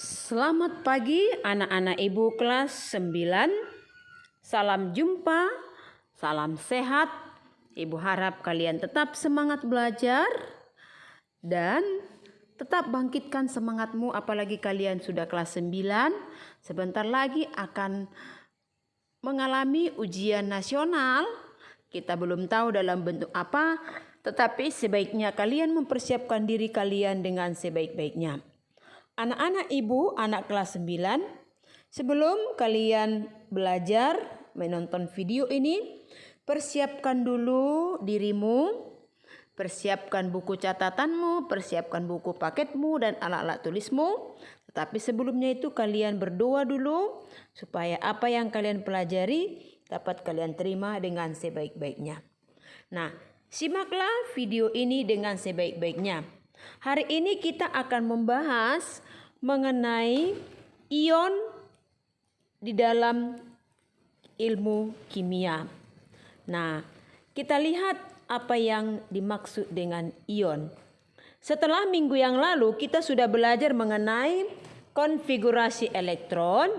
Selamat pagi anak-anak ibu kelas 9. Salam jumpa, salam sehat. Ibu harap kalian tetap semangat belajar dan tetap bangkitkan semangatmu, apalagi kalian sudah kelas 9. Sebentar lagi akan mengalami ujian nasional. Kita belum tahu dalam bentuk apa, tetapi sebaiknya kalian mempersiapkan diri kalian dengan sebaik-baiknya. Anak-anak ibu, anak kelas 9, sebelum kalian belajar menonton video ini, persiapkan dulu dirimu, persiapkan buku catatanmu, persiapkan buku paketmu dan alat-alat tulismu. Tetapi sebelumnya itu kalian berdoa dulu supaya apa yang kalian pelajari dapat kalian terima dengan sebaik-baiknya. Nah, simaklah video ini dengan sebaik-baiknya. Hari ini kita akan membahas mengenai ion di dalam ilmu kimia. Nah, kita lihat apa yang dimaksud dengan ion. Setelah minggu yang lalu kita sudah belajar mengenai konfigurasi elektron.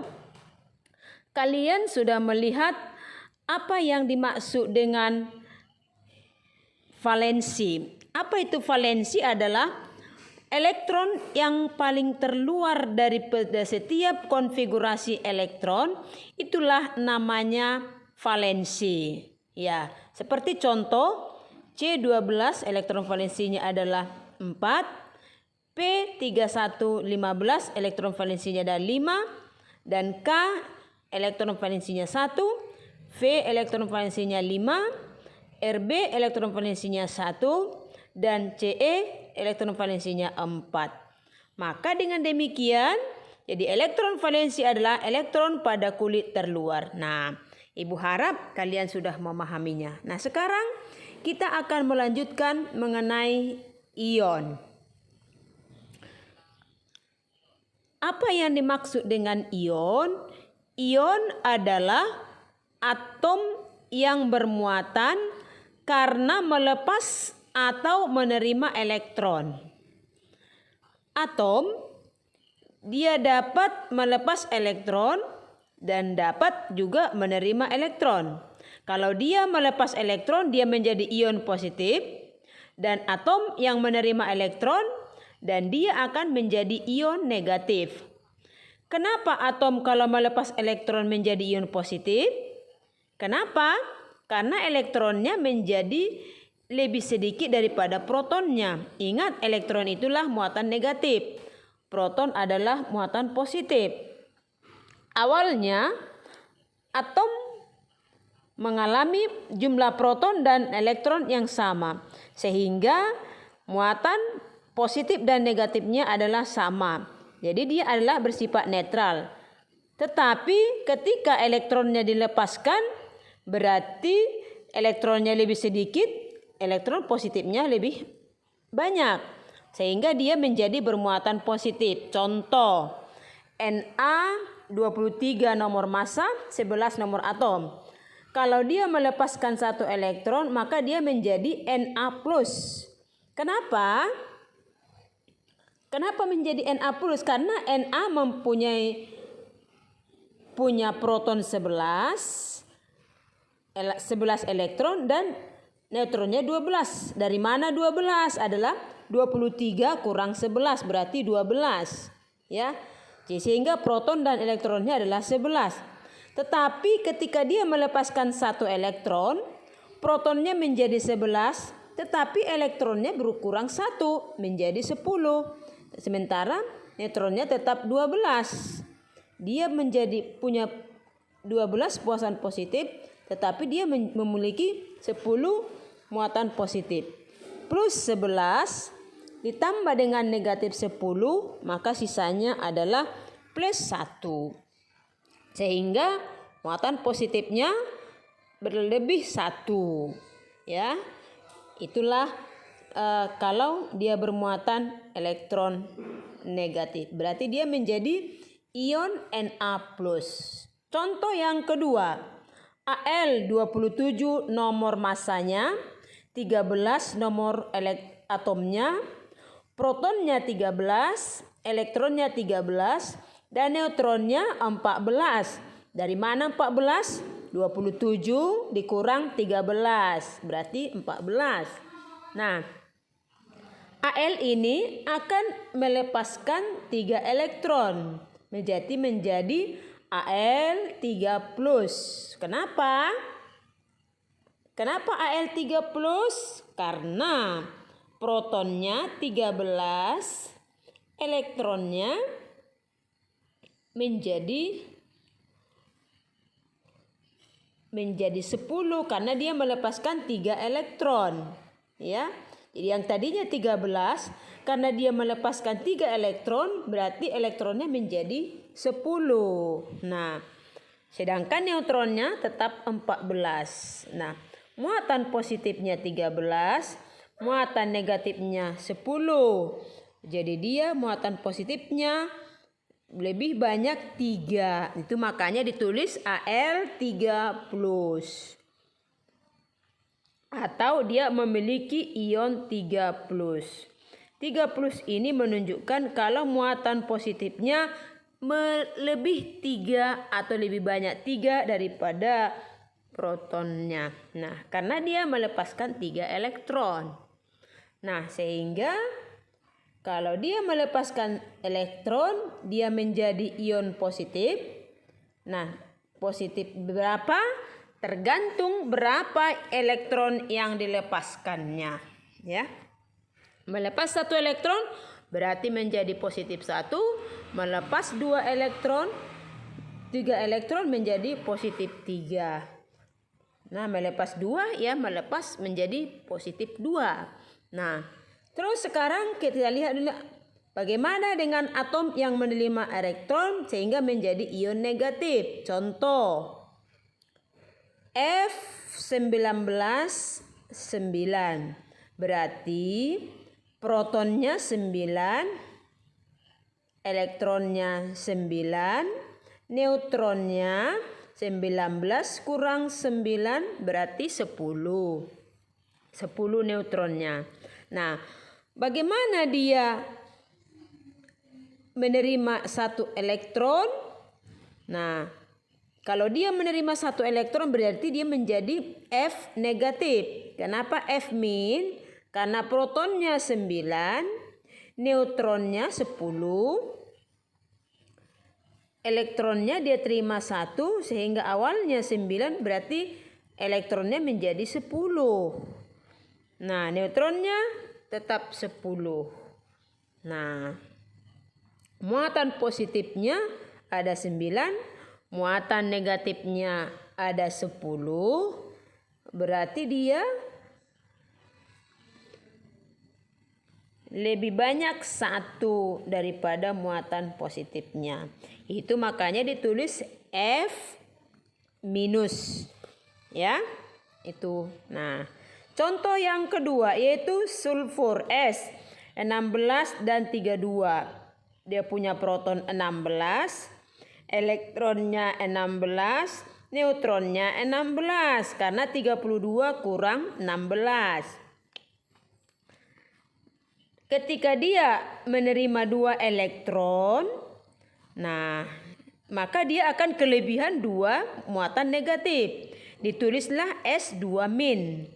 Kalian sudah melihat apa yang dimaksud dengan valensi. Apa itu valensi? Adalah elektron yang paling terluar daripada setiap konfigurasi elektron, itulah namanya valensi. Ya, seperti contoh C12 elektron valensinya adalah 4, P3115 elektron valensinya adalah 5, dan K elektron valensinya 1, V elektron valensinya 5, RB elektron valensinya 1, dan CE elektron valensinya 4. Maka dengan demikian, jadi elektron valensi adalah elektron pada kulit terluar. Nah, ibu harap kalian sudah memahaminya. Nah, sekarang kita akan melanjutkan mengenai ion. Apa yang dimaksud dengan ion? Ion adalah atom yang bermuatan karena melepas atau menerima elektron. Atom dia dapat melepas elektron dan dapat juga menerima elektron. Kalau dia melepas elektron, dia menjadi ion positif, dan atom yang menerima elektron dan dia akan menjadi ion negatif. Kenapa atom kalau melepas elektron menjadi ion positif? Kenapa? Karena elektronnya menjadi lebih sedikit daripada protonnya. Ingat, elektron itulah muatan negatif. Proton adalah muatan positif. Awalnya, atom mengalami jumlah proton dan elektron yang sama. Sehingga muatan positif dan negatifnya adalah sama. Jadi dia adalah bersifat netral. Tetapi ketika elektronnya dilepaskan, berarti elektronnya lebih sedikit, elektron positifnya lebih banyak, sehingga dia menjadi bermuatan positif. Contoh, Na23 nomor massa, 11 nomor atom. Kalau dia melepaskan satu elektron, maka dia menjadi Na+. Kenapa? Kenapa menjadi Na+? Karena Na punya proton 11 elektron dan neutronnya 12. Dari mana 12? Adalah 23 kurang 11 berarti 12. Ya. Sehingga proton dan elektronnya adalah 11. Tetapi ketika dia melepaskan satu elektron, protonnya menjadi 11, tetapi elektronnya berkurang 1 menjadi 10. Sementara neutronnya tetap 12. Dia punya 12 puasan positif, tetapi dia memiliki 10 muatan positif. Plus 11 ditambah dengan negatif 10, maka sisanya adalah plus 1. Sehingga muatan positifnya berlebih 1. Ya. Itulah kalau dia bermuatan elektron negatif. Berarti dia menjadi ion Na+. Contoh yang kedua, Al27 nomor massanya, 13 nomor atomnya, protonnya 13, elektronnya 13 dan neutronnya 14. Dari mana 14? 27 dikurang 13 berarti 14. Nah, Al ini akan melepaskan 3 elektron menjadi Al3+. Kenapa? Kenapa Al3+? Karena protonnya 13, elektronnya menjadi 10 karena dia melepaskan 3 elektron, ya. Jadi yang tadinya 13 karena dia melepaskan 3 elektron berarti elektronnya menjadi 10. Nah, sedangkan neutronnya tetap 14. Nah, muatan positifnya 13, muatan negatifnya 10. Jadi dia muatan positifnya lebih banyak 3. Itu makanya ditulis Al3+. Atau dia memiliki ion 3+. 3+ ini menunjukkan kalau muatan positifnya lebih 3 atau lebih banyak 3 daripada protonnya. Nah, karena dia melepaskan 3 elektron. Nah, sehingga kalau dia melepaskan elektron, dia menjadi ion positif. Nah, positif berapa? Tergantung berapa elektron yang dilepaskannya, ya. Melepas 1 elektron berarti menjadi positif 1, melepas 2 elektron, 3 elektron menjadi positif 3. Nah, melepas 2 ya melepas menjadi positif 2. Nah, terus sekarang kita lihat dulu bagaimana dengan atom yang menerima elektron sehingga menjadi ion negatif. Contoh F19 9. Berarti protonnya 9, elektronnya 9, neutronnya 19 kurang 9 berarti 10. 10 neutronnya. Nah, bagaimana dia menerima 1 elektron? Nah, kalau dia menerima 1 elektron berarti dia menjadi F negatif. Kenapa F min? Karena protonnya 9, neutronnya 10, elektronnya dia terima 1 sehingga awalnya 9 berarti elektronnya menjadi 10. Nah, neutronnya tetap 10. Nah, muatan positifnya ada 9, muatan negatifnya ada 10. Berarti dia lebih banyak 1 daripada muatan positifnya. Itu makanya ditulis F minus. Ya. Itu. Nah, contoh yang kedua yaitu sulfur S16 dan 32. Dia punya proton 16, elektronnya 16, neutronnya 16 karena 32 kurang 16. Ketika dia menerima 2 elektron, nah, maka dia akan kelebihan 2 muatan negatif. Ditulislah S2 min.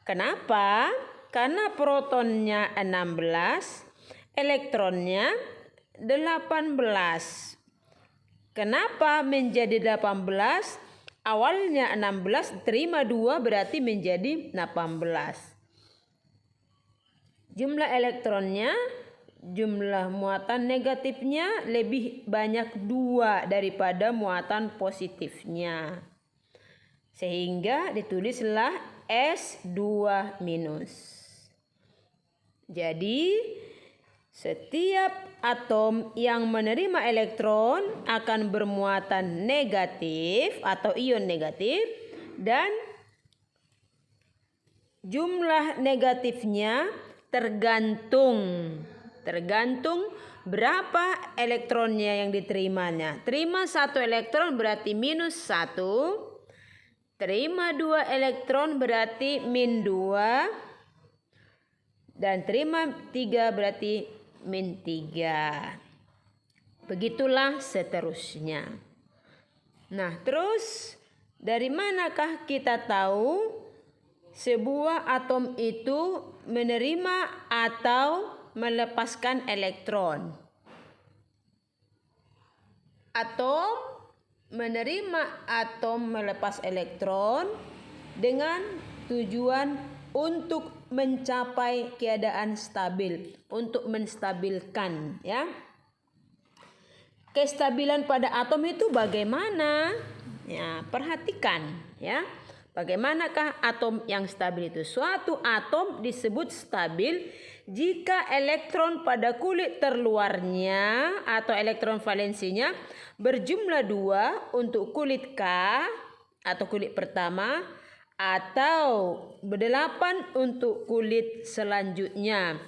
Kenapa? Karena protonnya 16, elektronnya 18. Kenapa menjadi 18? Awalnya 16 terima 2 berarti menjadi 18. Jumlah elektronnya, jumlah muatan negatifnya lebih banyak 2 daripada muatan positifnya. Sehingga ditulislah S2 minus. Jadi setiap atom yang menerima elektron akan bermuatan negatif atau ion negatif dan jumlah negatifnya tergantung berapa elektronnya yang diterimanya. Terima 1 elektron berarti minus 1. Terima 2 elektron berarti min 2. Dan terima 3 berarti min 3. Begitulah seterusnya. Nah, terus dari manakah kita tahu sebuah atom itu menerima atau melepaskan elektron? Atom menerima atau melepas elektron dengan tujuan untuk mencapai keadaan stabil, untuk menstabilkan, ya. Kestabilan pada atom itu bagaimana? Ya, perhatikan, ya. Bagaimanakah atom yang stabil itu? Suatu atom disebut stabil jika elektron pada kulit terluarnya atau elektron valensinya berjumlah 2 untuk kulit K atau kulit pertama, atau 8 untuk kulit selanjutnya,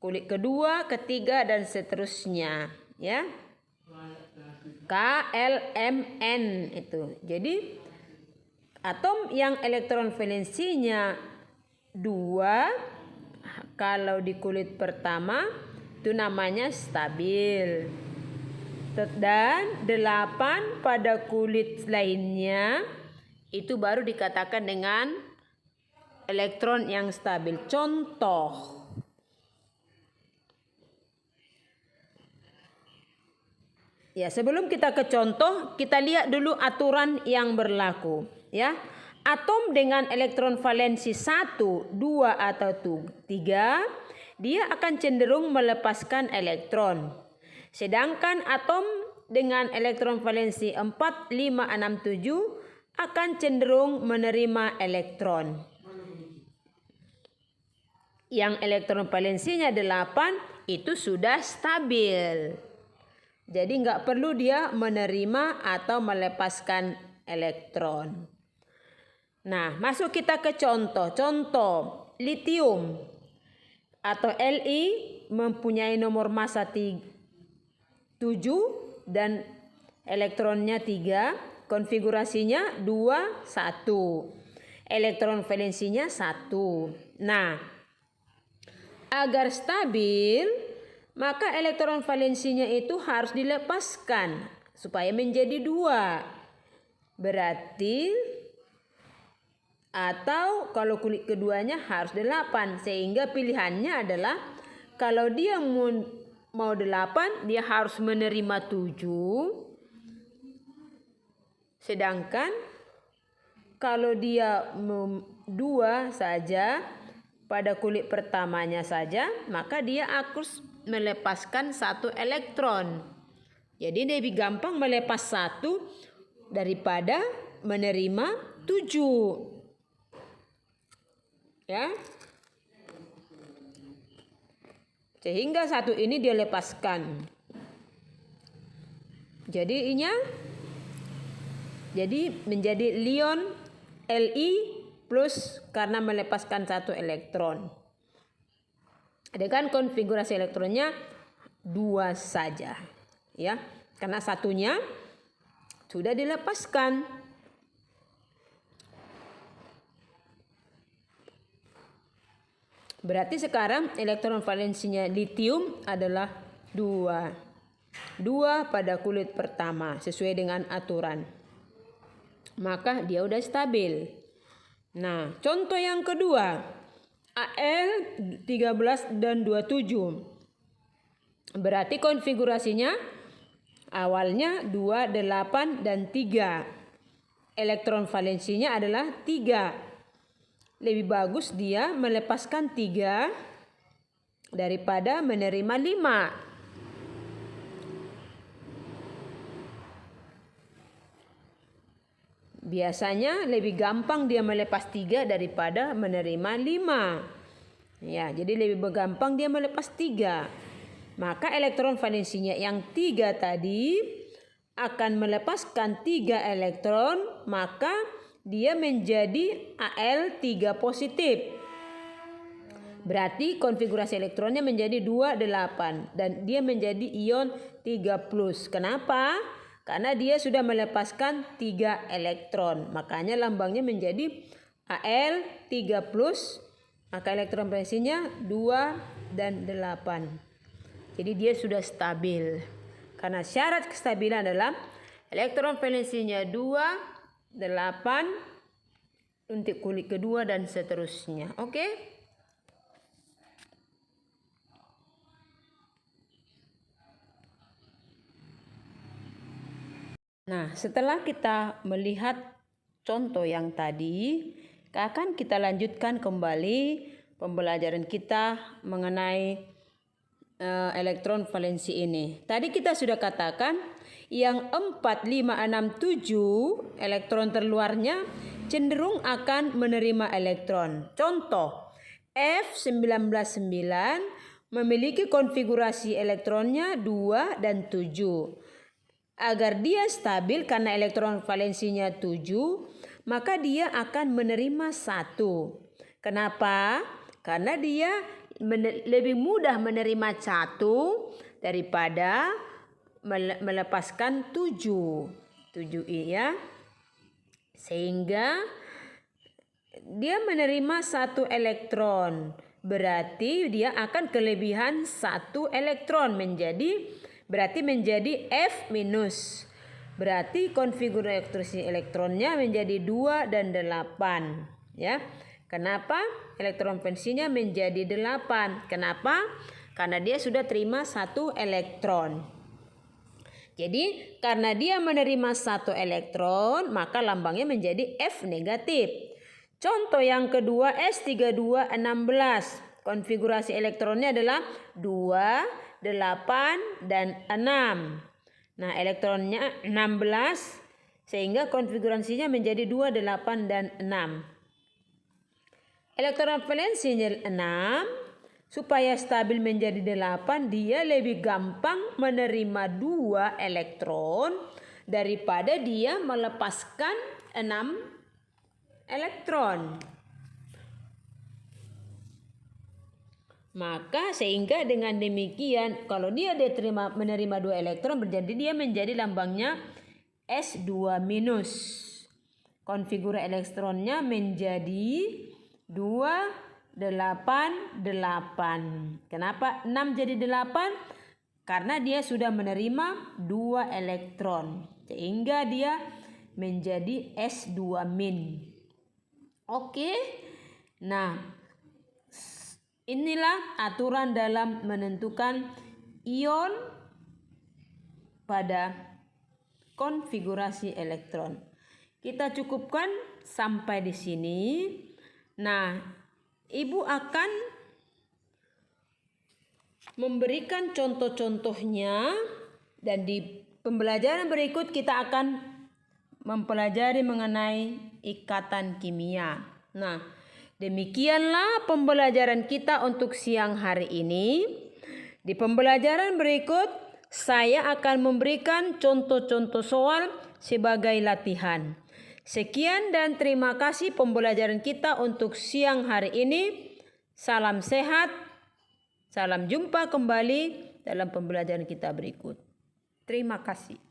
kulit kedua, ketiga, dan seterusnya, ya. KLMN itu. Jadi atom yang elektron valensinya 2 kalau di kulit pertama itu namanya stabil. Dan 8 pada kulit lainnya itu baru dikatakan dengan elektron yang stabil. Contoh. Ya, sebelum kita ke contoh, kita lihat dulu aturan yang berlaku, ya. Atom dengan elektron valensi 1, 2 atau 3, dia akan cenderung melepaskan elektron. Sedangkan atom dengan elektron valensi 4, 5, 6, 7 akan cenderung menerima elektron. Yang elektron valensinya 8 itu sudah stabil. Jadi nggak perlu dia menerima atau melepaskan elektron. Nah, masuk kita ke contoh. Contoh, litium atau Li mempunyai nomor massa 7 dan elektronnya 3. Konfigurasinya 2, 1. Elektron valensinya 1. Nah, agar stabil, maka elektron valensinya itu harus dilepaskan supaya menjadi 2. Berarti atau kalau kulit keduanya harus 8. Sehingga pilihannya adalah kalau dia mau 8, dia harus menerima 7. Sedangkan kalau dia 2 saja pada kulit pertamanya saja, maka dia harus melepaskan 1 elektron. Jadi lebih gampang melepas 1 daripada menerima 7. Ya. Sehingga 1 ini dia lepaskan. Jadi menjadi ion Li plus karena melepaskan 1 elektron. Dengan konfigurasi elektronnya 2 saja, ya, karena 1-nya sudah dilepaskan. Berarti sekarang elektron valensinya litium adalah 2. 2 pada kulit pertama sesuai dengan aturan. Maka dia udah stabil. Nah, contoh yang kedua. Al 13 dan 27. Berarti konfigurasinya awalnya 2, 8 dan 3. Elektron valensinya adalah 3. Lebih bagus dia melepaskan 3 daripada menerima 5. Biasanya lebih gampang dia melepas 3 daripada menerima 5. Ya, jadi lebih gampang dia melepas 3. Maka elektron valensinya yang 3 tadi akan melepaskan 3 elektron, maka dia menjadi Al3 positif. Berarti konfigurasi elektronnya menjadi 2, 8 dan dia menjadi ion 3+. Kenapa? Karena dia sudah melepaskan 3 elektron. Makanya lambangnya menjadi Al3+. Maka elektron valensinya 2 dan 8. Jadi dia sudah stabil. Karena syarat kestabilan adalah elektron valensinya 2, 8 untuk kulit kedua dan seterusnya. Oke? Nah, setelah kita melihat contoh yang tadi, akan kita lanjutkan kembali pembelajaran kita mengenai elektron valensi ini. Tadi kita sudah katakan yang 4, 5, 6, 7 elektron terluarnya cenderung akan menerima elektron. Contoh, F199 memiliki konfigurasi elektronnya 2 dan 7. Agar dia stabil karena elektron valensinya 7, maka dia akan menerima 1. Kenapa? Karena dia lebih mudah menerima 1 daripada melepaskan 7 ya. Sehingga dia menerima 1 elektron. Berarti dia akan kelebihan 1 elektron berarti menjadi F-. Berarti konfigurasi elektronnya menjadi 2 dan 8 ya. Kenapa? Elektron valensinya menjadi 8. Kenapa? Karena dia sudah terima 1 elektron. Jadi karena dia menerima 1 elektron, maka lambangnya menjadi F negatif. Contoh yang kedua, S3216. Konfigurasi elektronnya adalah 2, 8 dan 6. Nah, elektronnya 16 sehingga konfigurasinya menjadi 2, 8 dan 6. Elektron valensinya 6, supaya stabil menjadi 8, dia lebih gampang menerima 2 elektron daripada dia melepaskan 6 elektron. Maka sehingga dengan demikian kalau dia menerima 2 elektron berarti dia menjadi lambangnya S2-. Konfigurasi elektronnya menjadi 2, 8, 8. Kenapa 6 jadi 8? Karena dia sudah menerima 2 elektron. Sehingga dia menjadi S2-. Oke. Nah, inilah aturan dalam menentukan ion pada konfigurasi elektron. Kita cukupkan sampai di sini. Nah, Ibu akan memberikan contoh-contohnya dan di pembelajaran berikut kita akan mempelajari mengenai ikatan kimia. Nah, demikianlah pembelajaran kita untuk siang hari ini. Di pembelajaran berikut saya akan memberikan contoh-contoh soal sebagai latihan. Sekian dan terima kasih pembelajaran kita untuk siang hari ini. Salam sehat. Salam jumpa kembali dalam pembelajaran kita berikut. Terima kasih.